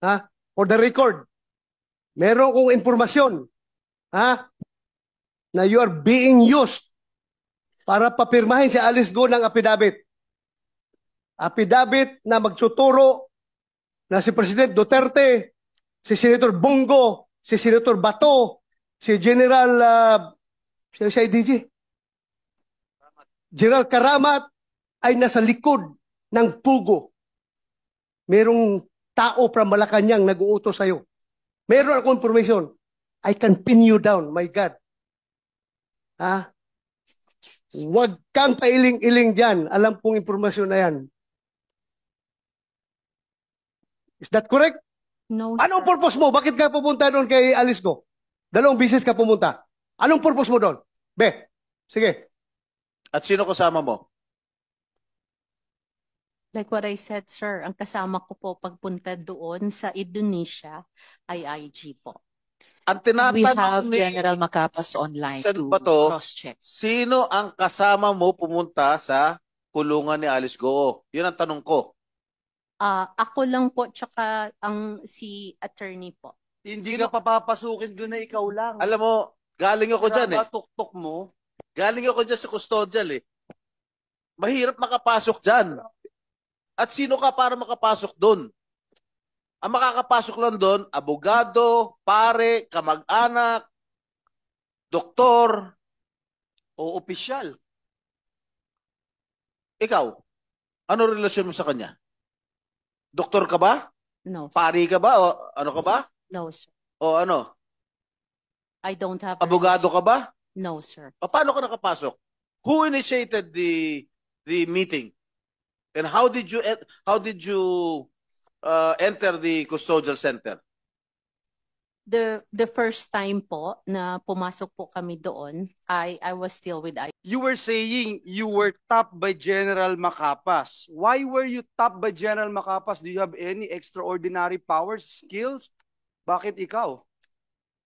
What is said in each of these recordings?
Ha? For the record, meron kong informasyon, ha? Na you are being used para papirmahin si Alice Go ng affidavit. Affidavit na magtuturo na si President Duterte, si Senator Bongo, si Senator Bato, si General si IDG, General Karamat ay nasa likod ng pugo. Merong tao from Malacanang nag-uutos sa'yo. Meron akong information. I can pin you down, my God. Ha? Huwag kang pailing-iling dyan. Alam kong informasyon na yan. Is that correct? No, Anong sir. purpose mo? Bakit ka pupunta doon kay Alice Go? 2 bisis ka pumunta. Anong purpose mo doon? Be, sige. At sino kasama mo? Like what I said, sir, ang kasama ko po pagpunta doon sa Indonesia ay IG po. Ang We have tinatanong ni General Macapas online Sen. to Bato, cross-check. sino ang kasama mo pumunta sa kulungan ni Alice Goo? Yun ang tanong ko. Ako lang po, tsaka si attorney po. Hindi ka papapasukin doon na ikaw lang. Alam mo, galing ako dyan eh. Tuktok mo. Galing ako dyan sa custodial eh. Mahirap makapasok dyan. At sino ka para makapasok doon? Ang makakapasok lang doon, abogado, pare, kamag-anak, doktor, O opisyal. ikaw. Ano relasyon mo sa kanya? Doktor ka ba? No, sir. Pari ka ba? O ano ka ba? No, sir. O ano? I don't have a Abogado ka ba? No, sir. O paano ka nakapasok? Who initiated the meeting? And how did you enter the custodial center? The first time po na pumasok po kami doon, I was still with You were saying you were tapped by General Macapas. Why were you tapped by General Macapas? Do you have any extraordinary powers, skills? Bakit ikaw?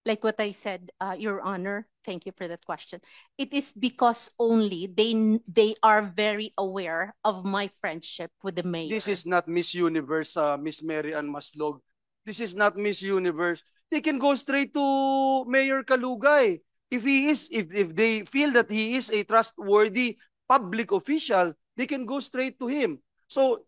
Like what I said, Your Honor, thank you for that question. It is because only they are very aware of my friendship with the mayor. This is not Miss Universe, Miss Mary Ann Maslog. This is not Miss Universe. They can go straight to Mayor Kalugay. If they feel that he is a trustworthy public official, they can go straight to him. So,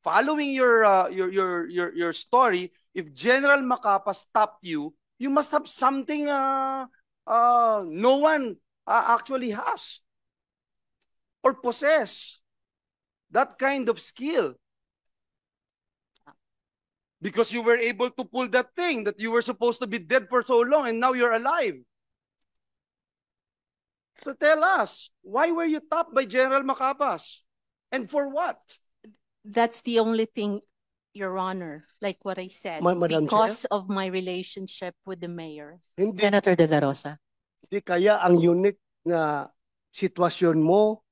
following your story, if General Macapas stopped you, you must have something no one actually has or possess that kind of skill. Because you were able to pull that thing that you were supposed to be dead for so long and now you're alive. So tell us, why were you tapped by General Macapas? And for what? That's the only thing, Your Honor, like what I said, Madam because of my relationship with the mayor. Hindi, Senator De La Rosa. hindi kaya ang unique na sitwasyon mo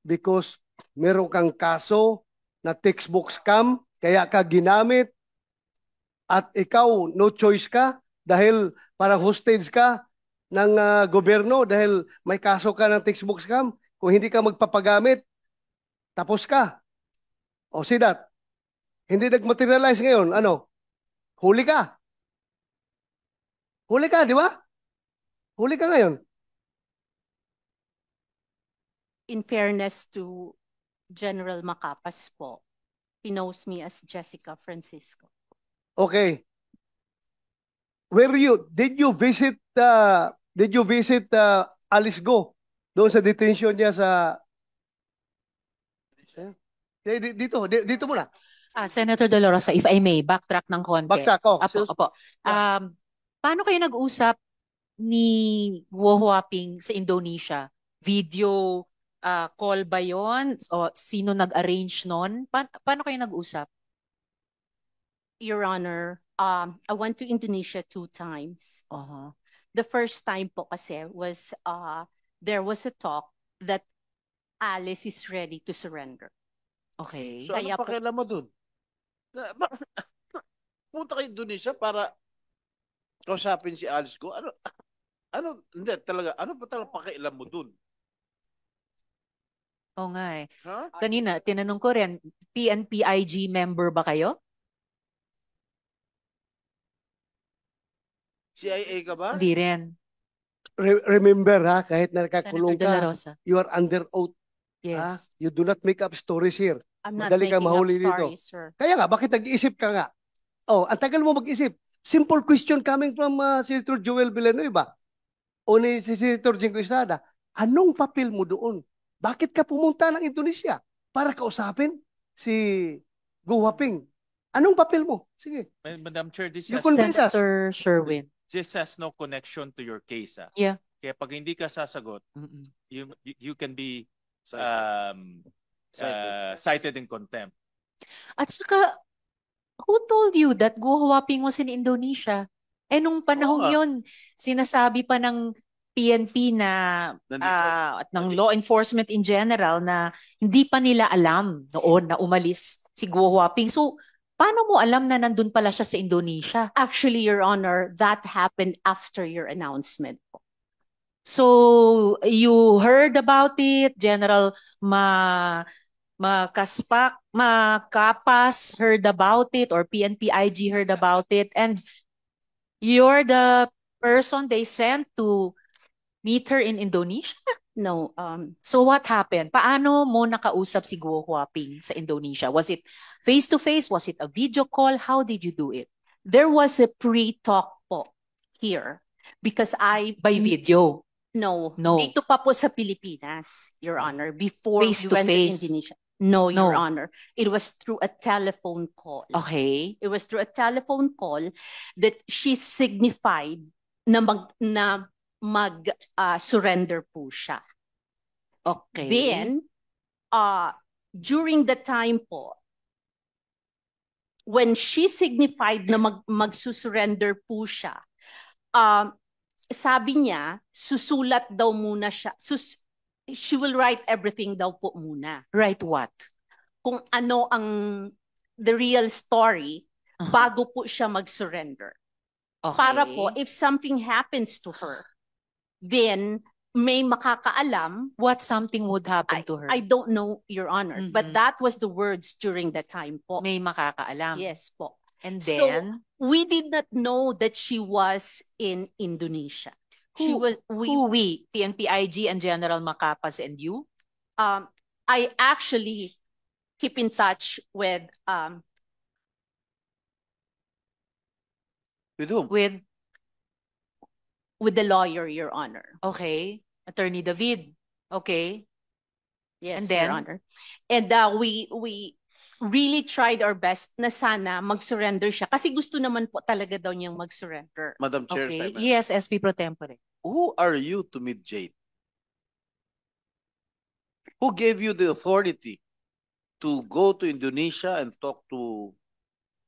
because meron kang kaso na textbook scam, kaya ka ginamit at ikaw no choice ka dahil parang hostage ka ng gobyerno dahil may kaso ka ng textbook scam. Kung hindi ka magpapagamit, tapos ka. O see that? Hindi nag-materialize ngayon. Ano? Huli ka. Huli ka, di ba? Huli ka ngayon. In fairness to General Macapas po, he knows me as Jessica Francisco. Okay. Where you did you visit Alice Go doon sa detention niya sa dito muna. Senator De La Rosa, if I may, backtrack ng konti. Backtrack, oh. Opo. Paano kayo nag-usap ni Guo Huaping sa Indonesia? Video call ba yon? O sino nag-arrange nun? Paano kayo nag-usap? Your Honor, I went to Indonesia 2 times. The first time po kasi was there was a talk that Alice is ready to surrender. Okay. So Kaya ano pakialam mo dun? Punta kayo Indonesia para kausapin si Alice Go. Hindi talaga, ano pa talaga pakialam mo dun? Oo nga eh. Huh? Kanina, tinanong ko rin, PNPIG member ba kayo? CIA ka ba? Hindi rin. Remember ha, kahit na Senator nakakulong De La ka, Rosa. you are under oath. Ha? Yes. You do not make up stories here. I'm not Madali kang making up mahuli dito. stories, sir. Kaya nga, bakit nag-iisip ka nga? Oh, ang tagal mo mag-isip. Simple question coming from Senator Joel Villanueva o ni si Senator Jingo Estrada. Anong papel mo doon? Bakit ka pumunta ng Indonesia para kausapin si Go Huaping? Anong papel mo? Sige. Madam Chair, You convince us. Senator Sherwin. this has no connection to your case. Yeah. Kaya pag hindi ka sasagot, Mm-mm. you can be Cited. cited in contempt. At saka, who told you that Go Huaping was in Indonesia? Eh, nung panahong Oo nga. yun, sinasabi pa ng PNP na at ng law enforcement in general na hindi pa nila alam noon na umalis si Go Huaping. So, paano mo alam na nandun pala siya sa Indonesia? Actually, Your Honor, that happened after your announcement. So, you heard about it, General Makapas heard about it, or PNP IG heard about it, and you're the person they sent to meet her in Indonesia? No, So what happened? Paano mo nakausap si Go Huaping sa Indonesia? Was it face-to-face? Was it a video call? How did you do it? there was a pre-talk po here because By video? No, No. dito pa po sa Pilipinas, Your Honor, before Face we to went to face? Indonesia. No, Your No. Honor. It was through a telephone call. Okay. It was through a telephone call that she signified na surrender po siya. Okay. Then, during the time po, when she signified na magsusurrender po siya, sabi niya, susulat daw muna siya. She will write everything daw po muna. Right what? Kung ano ang the real story bago po siya mag-surrender. Okay. Para po, if something happens to her, then may makakaalam. What something would happen to her? I don't know, Your Honor, but Mhm. that was the words during the time po. May makakaalam. Yes po. And So, then, we did not know that she was in Indonesia. She Who- was who we? PNP IG and General Macapas and you? I actually keep in touch with With whom? with the lawyer, Your Honor. Okay. Attorney David. Okay. Yes, And then? Your Honor. And we really tried our best na sana mag-surrender siya kasi gusto naman po talaga daw niyang mag-surrender. Madam Chair, Okay. time. Yes, SP Pro Tempore. Who are you to meet Jade? Who gave you the authority to go to Indonesia and talk to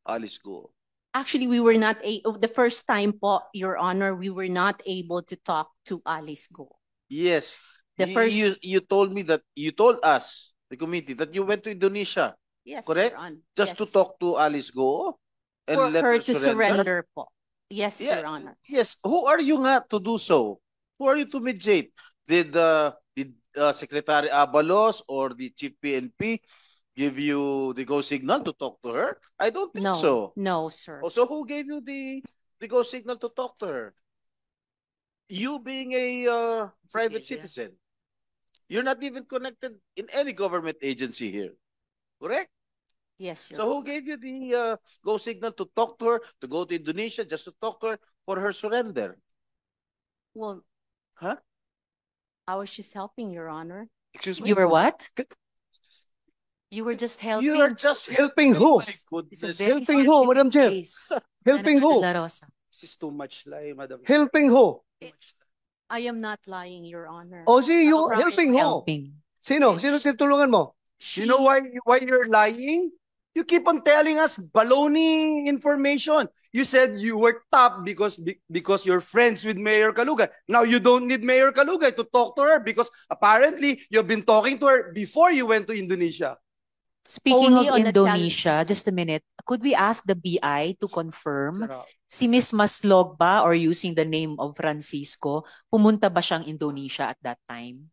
Alice Go? Actually, we were not the first time po, Your Honor, we were not able to talk to Alice Go. Yes. The first- You told me that you told us, the committee, that you went to Indonesia Yes, Correct? Your Honor. just to Yes. talk to Alice Go and For let her her to surrender po. Yes, Yeah. Your Honor. Yes. Who are you nga to do so? Who are you to meet Jade? Did Secretary Abalos or the Chief PNP give you the go signal to talk to her? I don't think No, so. no, sir. Oh, so who gave you the go signal to talk to her? You being a private Civilian. citizen. You're not even connected in any government agency here. Correct? Yes, Your So who gave you the go signal to talk to her, to go to Indonesia, just to talk to her for her surrender? Well, Huh? I was just helping, Your Honor. Excuse me? You were what? You were just helping. You are just Helping who? My It's a goodness. very Helping who, sensitive Madam Chair? case. Helping Senator who? De La Rosa. This is too much lie, Madam. Helping who? I am not lying, Your Honor. O si you Promise. helping who? Helping. Sino? Sino tinutulungan mo? You know why you're lying? You keep on telling us baloney information. You said you were top because you're friends with Mayor Kalugay. Now you don't need Mayor Kalugay to talk to her because apparently you've been talking to her before you went to Indonesia. Speaking Only of on a Indonesia, just a minute, could we ask the BI to confirm si Miss Maslog ba, or using the name of Francisco, pumunta ba siyang Indonesia at that time?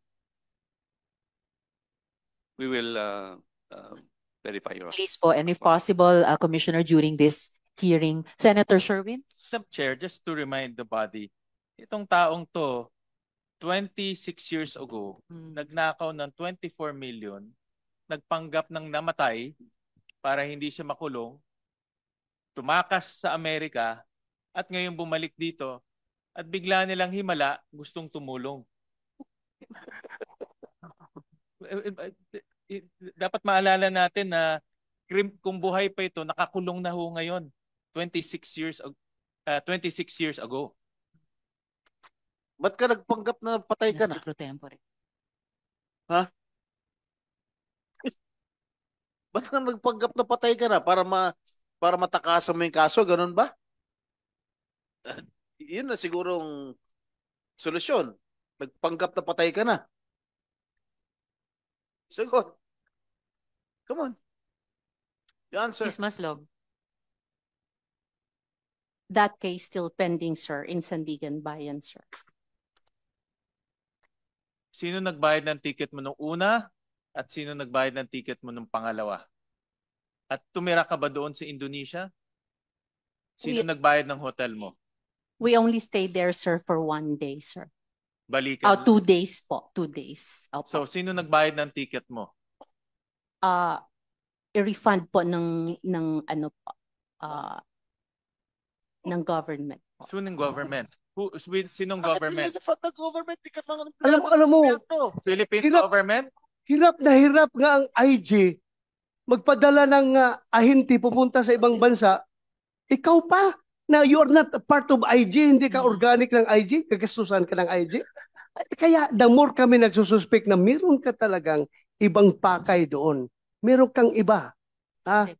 We will verify your. Please po, and if possible, Commissioner, during this hearing. Senator Sherwin? Madam Chair, just to remind the body, itong taong to, 26 years ago, nagnakaw ng 24 million, nagpanggap ng namatay para hindi siya makulong, tumakas sa Amerika, at ngayon bumalik dito, at bigla nilang himala, gustong tumulong. Dapat maalala natin na kung buhay pa ito, nakakulong na ho ngayon, 26 years ago. Ba't ka nagpanggap na patay ka na? Pro tempore. Ha? Ba't ka nagpanggap na patay ka na? Para matakasan mo yung kaso, ganun ba? Yun na sigurong solusyon. Nagpanggap na patay ka na. Sagot. Come on. The answer. Ms. Maslog? That case still pending, sir, in Sandigan Bayan, sir. Sino nagbayad ng ticket mo nung una at sino nagbayad ng ticket mo nung pangalawa? At tumira ka ba doon sa Indonesia? Sino nagbayad ng hotel mo? We only stayed there, sir, for 1 day, sir. Balikan. 2 days po. 2 days. Opo. So, sino nagbayad ng ticket mo? I-refund po ng ano po, ng government. Sinong government? Sinong government? The government, Alam mo, Philippine Hirap. government? hirap na hirap nga ang IG magpadala ng ahente pupunta sa ibang bansa. Ikaw pa na you are not a part of IG, hindi ka organic ng IG, kagastusan ka ng IG. Kaya the more kami nagsususpek na meron ka talagang ibang pakay doon. Meron kang iba. Ha?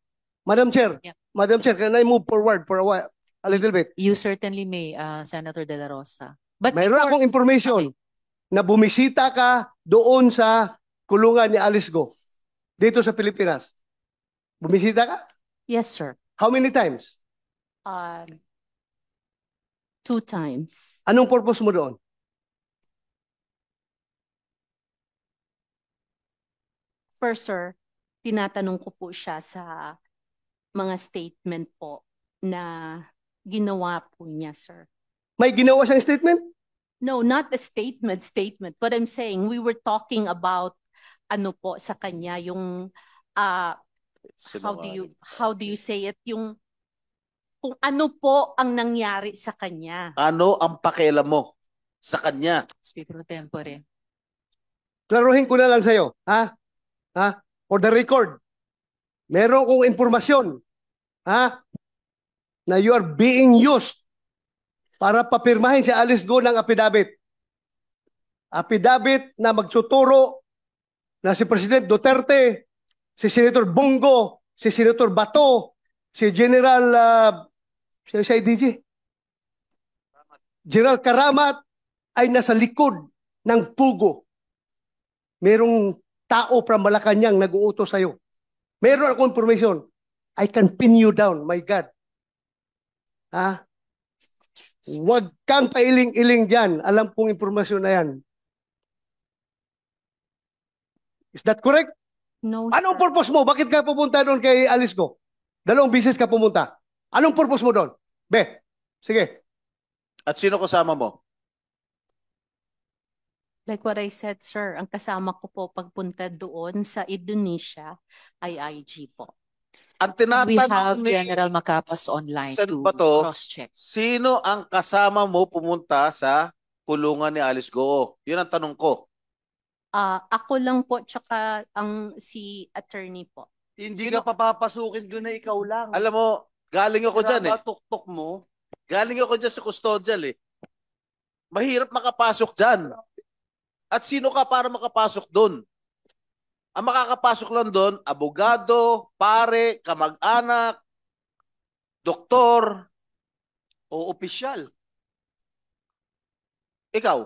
Madam Chair, Yeah. Madam Chair, can I move forward for a little bit? You certainly may, Senator De La Rosa. But Mayroon akong information na bumisita ka doon sa kulungan ni Alice Go dito sa Pilipinas. Bumisita ka? Yes, sir. How many times? 2 times. Anong purpose mo doon? First, sir, tinatanong ko po siya sa mga statement po na ginawa po niya, sir. May ginawa siyang statement? No, not a statement, but I'm saying we were talking about ano po sa kanya, yung how do you say it, yung kung ano po ang nangyari sa kanya. Ano ang pakialam mo sa kanya? Speaker Pro Tempore. Klaruhin ko na lang sa'yo. Ha? Ha? For the record, meron kong informasyon, ha? Na you are being used para papirmahin si Alice Go ng affidavit. Affidavit na magtuturo na si President Duterte, si Senator Bongo, si Senator Bato, si General si IDG, General Karamat ay nasa likod ng pugo. Merong tao from Malacanang nag-uutos sa'yo. Meron akong information. I can pin you down, my God. Ha? Huwag kang pailing-iling dyan. Alam kong informasyon na yan. Is that correct? No, Anong sir. purpose mo? Bakit ka pupunta doon kay Alice Go? 2 beses ka pumunta. Anong purpose mo doon? Be, sige. At sino kasama mo? Like what I said, sir, ang kasama ko po pagpunta doon sa Indonesia ay IG po. Ang We have tinatanong ni General Macapas online Sen. to Bato, cross-check. sino ang kasama mo pumunta sa kulungan ni Alice Go? Yun ang tanong ko. Ako lang po, tsaka si attorney po. Hindi ka papapasukin doon na ikaw lang. Alam mo, galing ako dyan eh. Tuktok mo. Galing ako dyan sa custodial eh. Mahirap makapasok dyan. At sino ka para makapasok doon? Ang makakapasok lang doon, abogado, pare, kamag-anak, doktor. O opisyal. Ikaw,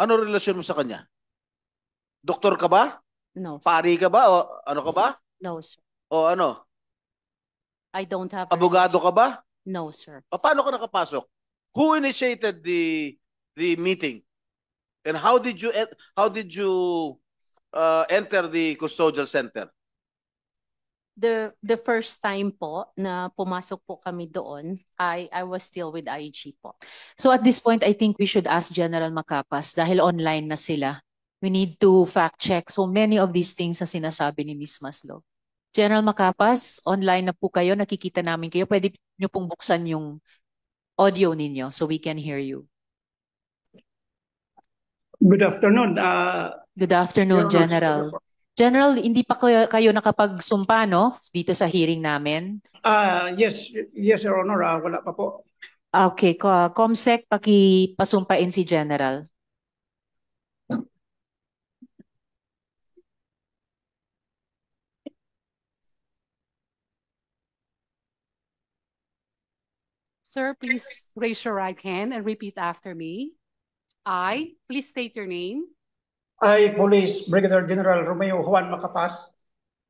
ano relasyon mo sa kanya? Doktor ka ba? No, sir. Pari ka ba? O ano ka ba? No, sir. O ano? I don't have Abogado ka ba? No, sir. O paano ka nakapasok? Who initiated the meeting? And how did you enter the custodial center? the first time po na pumasok po kami doon, I was still with IG po. So at this point, I think we should ask General Macapas dahil online na sila. We need to fact check so many of these things na sinasabi ni Ms. Maslog. General Macapas, online na po kayo, nakikita namin kayo. Pwede nyo pong buksan yung audio ninyo so we can hear you. Good afternoon. Good afternoon, Your Honor. General. General, hindi pa kayo nakapagsumpa, no? Dito sa hearing namin. Yes, Your Honor. Wala pa po. Okay, Comsec, pakipasumpain si General. Sir, please raise your right hand and repeat after me. Please state your name, I, Police Brigadier General Romeo Juan Macapas,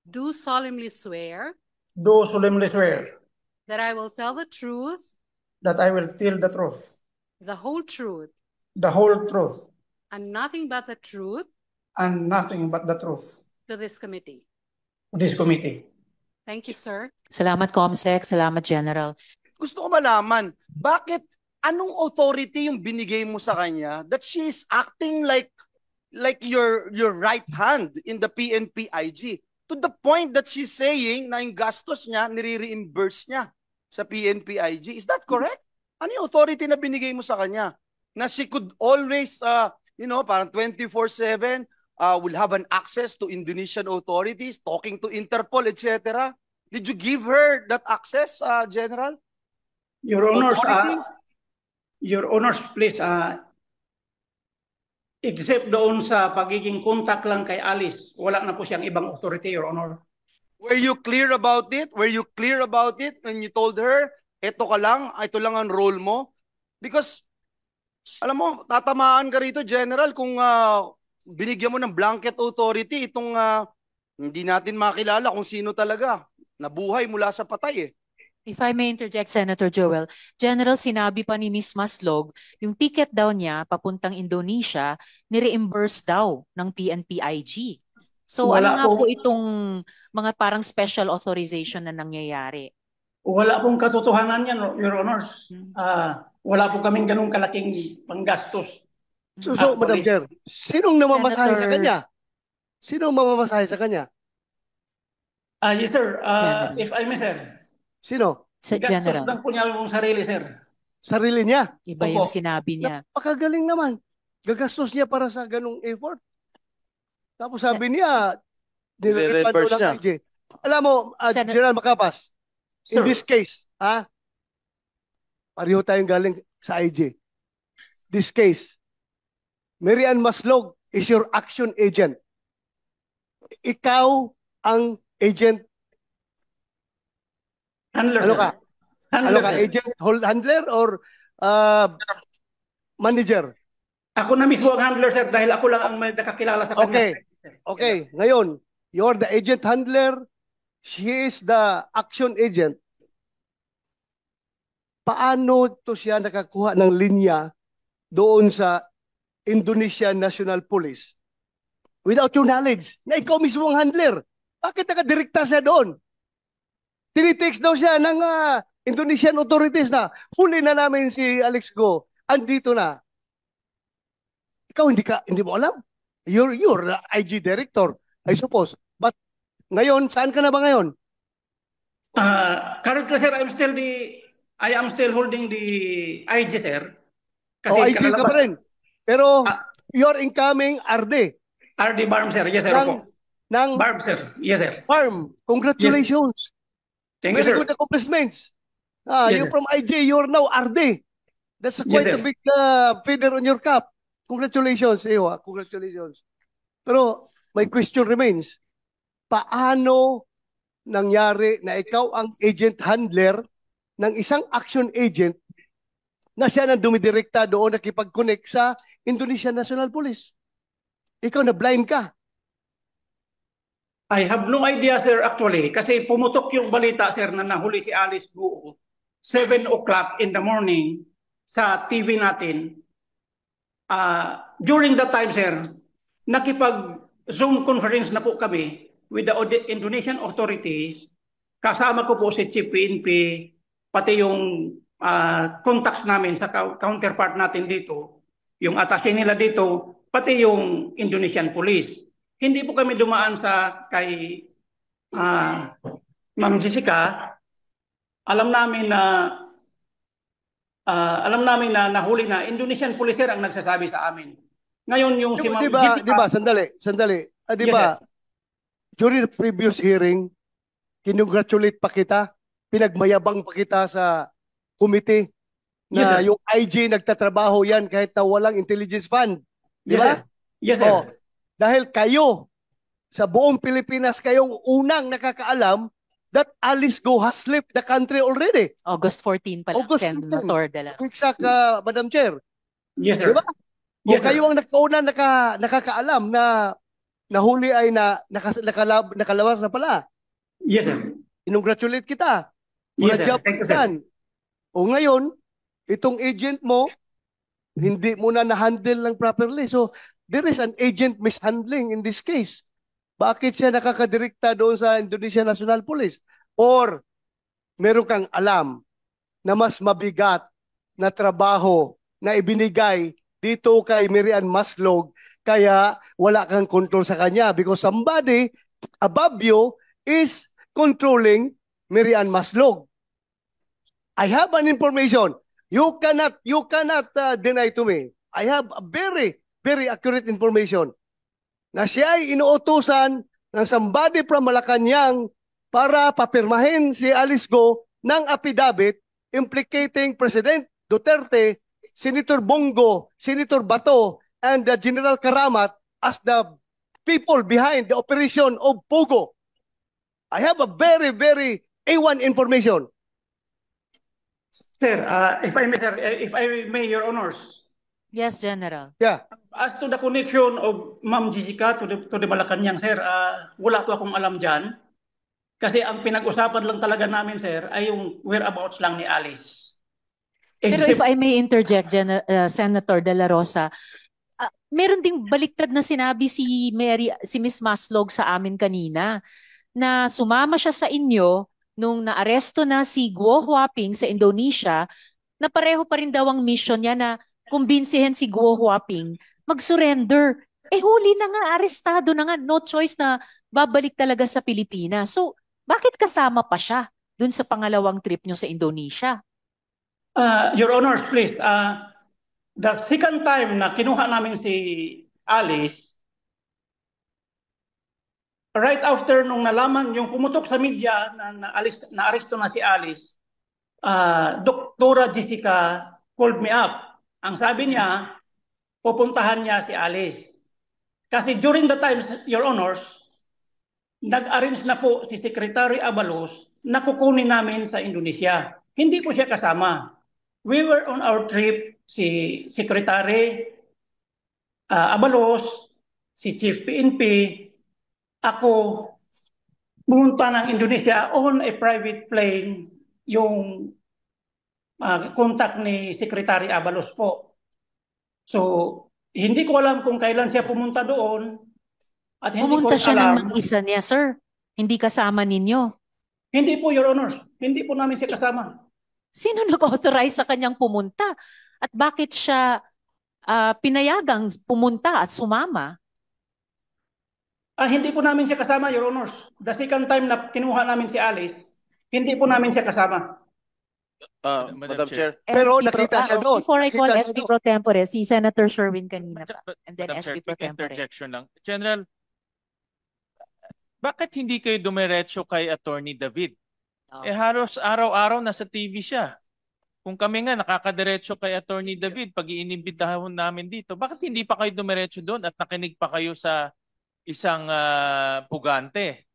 do solemnly swear do solemnly swear that I will tell the truth, that I will tell the truth, the whole truth, the whole truth, and nothing but the truth and nothing but the truth to this committee. to this committee. Thank you, sir. Salamat, Comsec. Salamat, General. Gusto ko malaman, bakit anong authority yung binigay mo sa kanya that she is acting like your right hand in the PNP IG to the point that she's saying na yung gastos niya nire-reimburse niya sa PNP IG. Is that correct? Ano yung authority na binigay mo sa kanya? Na she could always parang 24/7 will have an access to Indonesian authorities, talking to Interpol, etc. Did you give her that access, General? Your Honors, Authority? Your Honors, please, except doon sa pagiging contact lang kay Alice, wala na po siyang ibang authority, Your Honor. Were you clear about it? Were you clear about it when you told her, ito lang ang role mo? Because, alam mo, tatamaan ka rito, General, kung binigyan mo ng blanket authority, itong hindi natin makilala kung sino talaga. Nabuhay mula sa patay eh. If I may interject, Senator Joel, General, sinabi pa ni Ms. Maslog, yung ticket daw niya papuntang Indonesia, ni-reimburse daw ng PNP IG. So Wala ano nga po po. itong mga parang special authorization na nangyayari? Wala pong katotohanan yan, Your Honors. Wala po kaming ganung kalaking panggastos. So, Madam Actually, Chair, sinong namamasahe sa Senator- kanya? Sinong mamamasahe sa kanya? yes, sir. General. If I may, sir. Sino? Sa Gastos General, lang po niya yung sarili, sir. Sarili niya. iba yung Opo. sinabi niya. Napakagaling naman. Gagastos niya para sa ganung effort. Tapos sabi niya, nire-refund Nire-reimburse ng niya. IG. Alam mo, Sen- General Macapas, in Sir. this case, pareho tayong galing sa IG. This case, Mary Ann Maslog is your action agent. Ikaw ang agent. Handler, Ano sir. ka? Handler, Ano ka? sir. Agent, handler, or manager? Ako na mismo ang handler, sir, dahil ako lang ang may nakakilala sa kanya. Okay. sir. Okay, ngayon, you're the agent handler, she is the action agent. Paano to siya nakakuha ng linya doon sa Indonesian National Police without your knowledge na ikaw mismo ang handler? Bakit nakadirekta siya doon? Tinitext daw siya ng Indonesian authorities na huli na namin si Alex Go. Andito na. Ikaw hindi mo alam. You're the IG director, I suppose. But ngayon, saan ka na ba ngayon? Currently, sir, I am still holding the IG, sir. O IG ka pa rin. Pero you're incoming RD RD Barm, sir. Yes, sir. Opo. ng Barm, sir. Yes, sir. farm. Congratulations. Thank you, Very sir. good accomplishments. Yes, You're sir. from IG, you're now RD. That's quite a Yes, sir. big feather on your cap. Congratulations, iyo. Congratulations. Pero my question remains, paano nangyari na ikaw ang agent handler ng isang action agent na siya nang dumidirekta doon nakipag-connect sa Indonesian National Police? Ikaw na blind ka. I have no idea, sir, actually. Kasi pumutok yung balita, sir, na nahuli si Alice Guo 7 o'clock in the morning sa TV natin. During that time, sir, nakipag-Zoom conference na po kami with the Indonesian authorities kasama ko po si Chief PNP, pati yung contact namin sa counterpart natin dito, yung attaché nila dito, pati yung Indonesian Police. Hindi po kami dumaan sa kay Ma'am Jessica. Alam namin na nahuli na Indonesian Police ang nagsasabi sa amin. Ngayon yung si Ma'am Jessica. Di ba, sandali. Di ba, during the previous hearing, kinongratulate pa kita, pinagmayabang pa kita sa committee na yung IG nagtatrabaho yan kahit na walang intelligence fund. Di ba? Yes, sir. Dahil kayo, sa buong Pilipinas, kayong unang nakakaalam that Alice Go has left the country already. August 14 pala. August 14. Exact, Madam Chair. Yes, sir. Diba? Yes, kayo ang nakakaalam na nahuli ay nakalabas na pala. Yes, sir. Inongratulate kita. Yes, sir. Job Thank you, sir. O ngayon, itong agent mo, hindi mo na na-handle ng properly. So, there is an agent mishandling in this case. Bakit siya nakakadirekta doon sa Indonesia National Police? Or meron kang alam na mas mabigat na trabaho na ibinigay dito kay Mary Ann Maslog kaya wala kang control sa kanya because somebody above you is controlling Mary Ann Maslog. I have an information. You cannot deny to me. I have a very, very accurate information na siya ay inuutusan ng somebody from Malacanang para papirmahin si Alice Go ng affidavit implicating President Duterte, Senator Bongo, Senator Bato, and General Karamat as the people behind the operation of Pogo. I have a very, very A1 information. Sir, if I may, Your Honors. Yes, General. Yeah. As to the connection of Ma'am Jessica to the Malacanang, sir, wala po akong alam dyan. Kasi ang pinag-usapan lang talaga namin, sir, ay yung whereabouts lang ni Alice. Pero if I may interject, Senator De La Rosa, meron ding baliktad na sinabi si Miss Maslog sa amin kanina na sumama siya sa inyo nung naaresto na si Guo Huaping sa Indonesia na pareho pa rin daw ang mission niya na kumbinsihin si Guo Huaping mag-surrender. Huli na nga, arestado na nga, no choice na babalik talaga sa Pilipinas. So, bakit kasama pa siya dun sa pangalawang trip nyo sa Indonesia? Your Honors, please, the second time na kinuha namin si Alice, right after nung nalaman, yung pumutok sa media na aresto na si Alice, Dr. Jessica called me up. Ang sabi niya, pupuntahan niya si Alice. Kasi during the time, Your Honors, nag-arrange na po si Secretary Abalos na kukunin namin sa Indonesia. Hindi po siya kasama. We were on our trip, si Secretary Abalos, si Chief PNP, ako, pumunta ng Indonesia on a private plane, yung contact ni Secretary Abalos po. So, hindi ko alam kung kailan siya pumunta doon at hindi Pumunta ko siya alam. ng mag-isa niya, sir. Hindi kasama ninyo. Hindi po, Your Honors. Hindi po namin siya kasama. Sino nag-authorize sa kanyang pumunta? At bakit siya pinayagang pumunta at sumama? Hindi po namin siya kasama, Your Honors. The second time na kinuha namin si Alice, hindi po namin siya kasama. Madam Chair. Pero nakita siya doon. Before I call Nakita siya SP Pro Tempore, si Senator Sherwin kanina pa. And then Madam SP Chair, Pro quick Tempore. interjection lang. General, bakit hindi kayo dumiretso kay Attorney David? Halos araw-araw nasa TV siya. Kung kami nga nakakadiretso kay Attorney David pag iinimbitahan namin dito, bakit hindi pa kayo dumiretso doon at nakinig pa kayo sa isang pugante?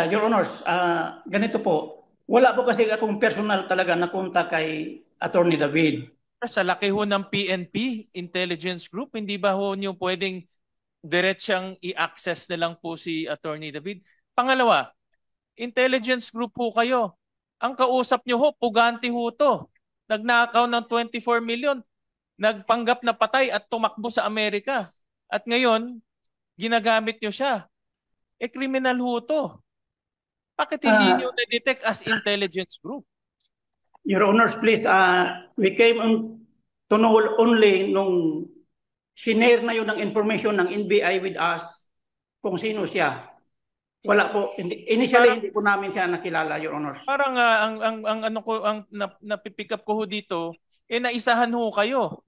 Your Honors, ganito po. Wala po kasi akong personal talaga na kontak kay Attorney David. Sa laki ho ng PNP, Intelligence Group, hindi ba ho niyo pwedeng diretsang i-access na lang po si Attorney David? Pangalawa, Intelligence Group po kayo. Ang kausap niyo ho, pugante ho to. Nagnakaw ng 24 million, nagpanggap na patay at tumakbo sa Amerika. At ngayon, ginagamit niyo siya. Kriminal ho to. Bakit hindi nyo na-detect as intelligence group? Your Honors, please, we came on to know only nung sinare na yun ng information ng NBI with us kung sino siya. Wala po. Initially, hindi po namin siya nakilala, Your Honors. Parang ang ano ko ang napipick up ko ho dito, naisahan ho kayo.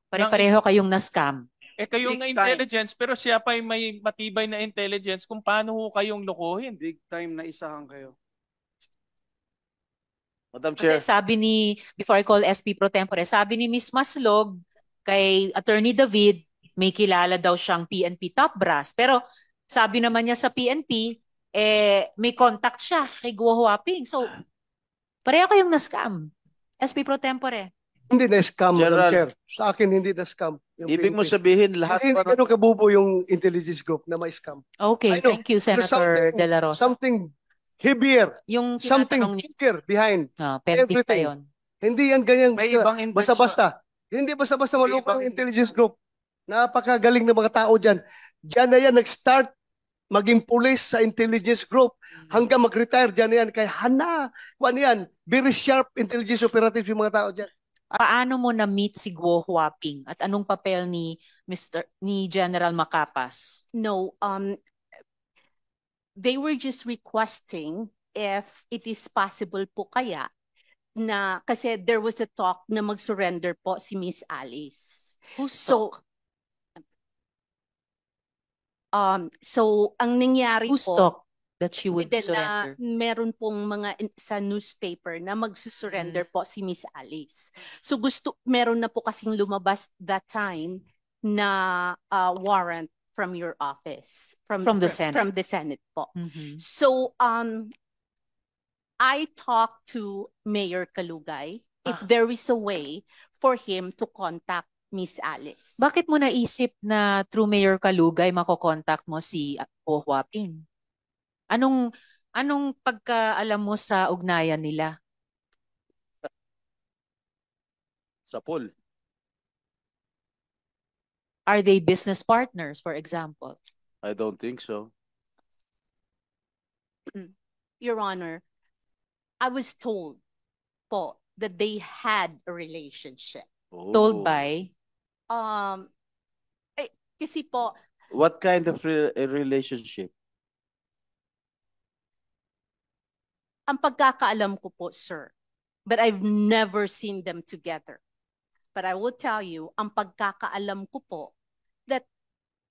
Pare-pareho kayong na-scam. Kayo Big nga time. intelligence, pero siya pa may matibay na intelligence kung paano ho kayong lokohin. Big time na isahan kayo. Madam Kasi Chair. sabi ni, before I call SP Pro Tempore, sabi ni Ms. Maslog kay Attorney David, may kilala daw siyang PNP top brass. Pero sabi naman niya sa PNP, may contact siya kay Guo Huaping. So, pareho kayong na-scam. SP Pro Tempore. Hindi na-scam, Madam General. Chair. Sa akin, hindi na-scam. yung Ibig mo PNP. sabihin lahat Hindi pa ng ganun kabubo yung intelligence group na may scam. Okay, I know. thank you, There's Senator De La Rosa. Something heavier, Yung something tinatanong niya, bigger behind. penalty pa everything. yun. Hindi yan ganyan May ibang intention. basta-basta. Hindi basta-basta May malukang ibang intelligence group. Napakagaling ng mga tao dyan. Diyan na yan nag-start maging police sa intelligence group hanggang mag-retire dyan na yan. Kaya yan, very sharp intelligence operative yung mga tao dyan. Paano mo na-meet si Guo Huaping at anong papel ni General Macapas? No, they were just requesting if it is possible po kaya na kasi there was a talk na mag-surrender po si Miss Alice. Who's So ang nangyari Who's po talk that she would then surrender? meron pong mga sa newspaper na magsusurrender po si Miss Alice. So meron na po kasing lumabas that time na warrant from your office From the Senate. From the Senate po. Mhm. So I talked to Mayor Kalugay if there is a way for him to contact Miss Alice. Bakit mo naisip na through Mayor Kalugay makokontakt mo si Guo Huaping? Anong pagkaalam mo sa ugnayan nila? sa pool. Are they business partners, for example? I don't think so. Your Honor, I was told po that they had a relationship. Told Oh. by? Kasi po, What kind of a relationship? ang pagkakaalam ko po, sir, but I've never seen them together. But I will tell you, ang pagkakaalam ko po, that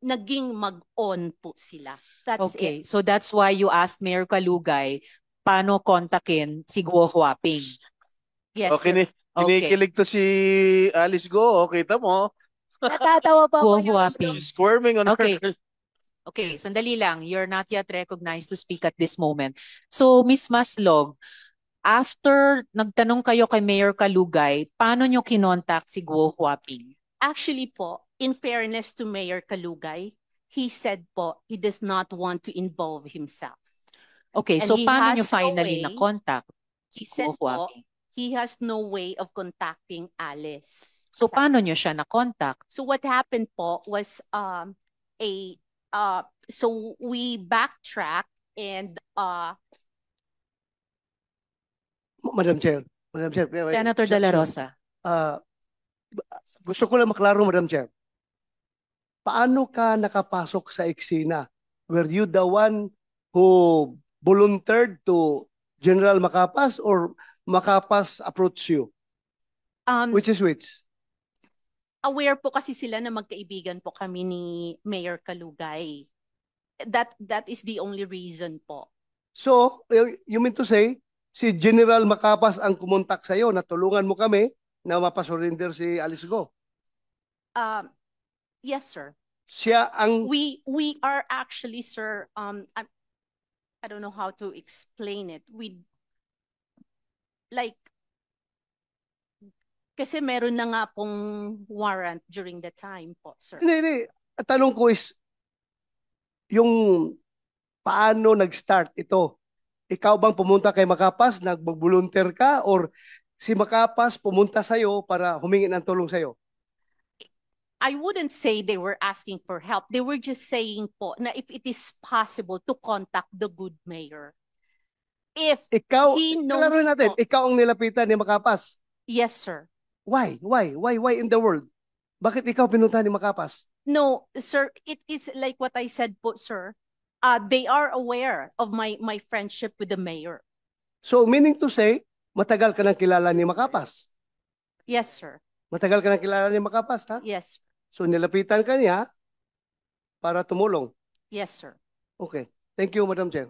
naging mag-on po sila. That's Okay, it. so that's why you asked Mayor Kalugay paano kontakin si Guo Huaping. Yes, Okay, sir. kinikilig to si Alice Go. Kita mo. Natatawa pa Guo po yung Huaping. She's squirming on Okay. her. Okay, sandali lang. You're not yet recognized to speak at this moment. So, Ms. Maslog, after nagtanong kayo kay Mayor Kalugay, paano nyo kinontak si Guo Huaping? Actually po, in fairness to Mayor Kalugay, he said po, he does not want to involve himself. Okay, And so he paano has nyo no finally way- na-contact He si said Guo po, Huaping? he has no way of contacting Alice. So, paano nyo siya na-contact? So what happened po was so we backtrack and Madam Chair. Senator De La Rosa. Gusto ko lang maklaro, Madam Chair. Paano ka nakapasok sa eksena? Were you the one who volunteered to General Macapas or Macapas approached you? Which is which? aware po kasi sila na magkaibigan po kami ni Mayor Kalugay. That is the only reason po. So, you mean to say, si General Macapas ang kumontak sa'yo na tulungan mo kami na mapasurrender si Alice Go? Yes, sir. Siya ang... We are actually, sir, I don't know how to explain it. Kasi meron na nga pong warrant during the time po, sir. Hindi. Ang tanong ko is, yung paano nag-start ito? Ikaw bang pumunta kay Macapas, nag-volunteer ka, or si Macapas pumunta sa'yo para humingi ng tulong sa'yo? I wouldn't say they were asking for help. They were just saying po na if it is possible to contact the good mayor. If Ikaw, he knows kalaruin natin, po. ikaw ang nilapitan ni Makapas. Yes, sir. Why? Why in the world? Bakit ikaw pinuntahan ni Makapas? No, sir, it is like what I said po, sir. They are aware of my friendship with the mayor. So, meaning to say, matagal ka nang kilala ni Makapas. Yes, sir. Matagal ka nang kilala ni Makapas, ha? Yes. So, nilapitan ka niya para tumulong. Yes, sir. Okay. Thank you, Madam Chair.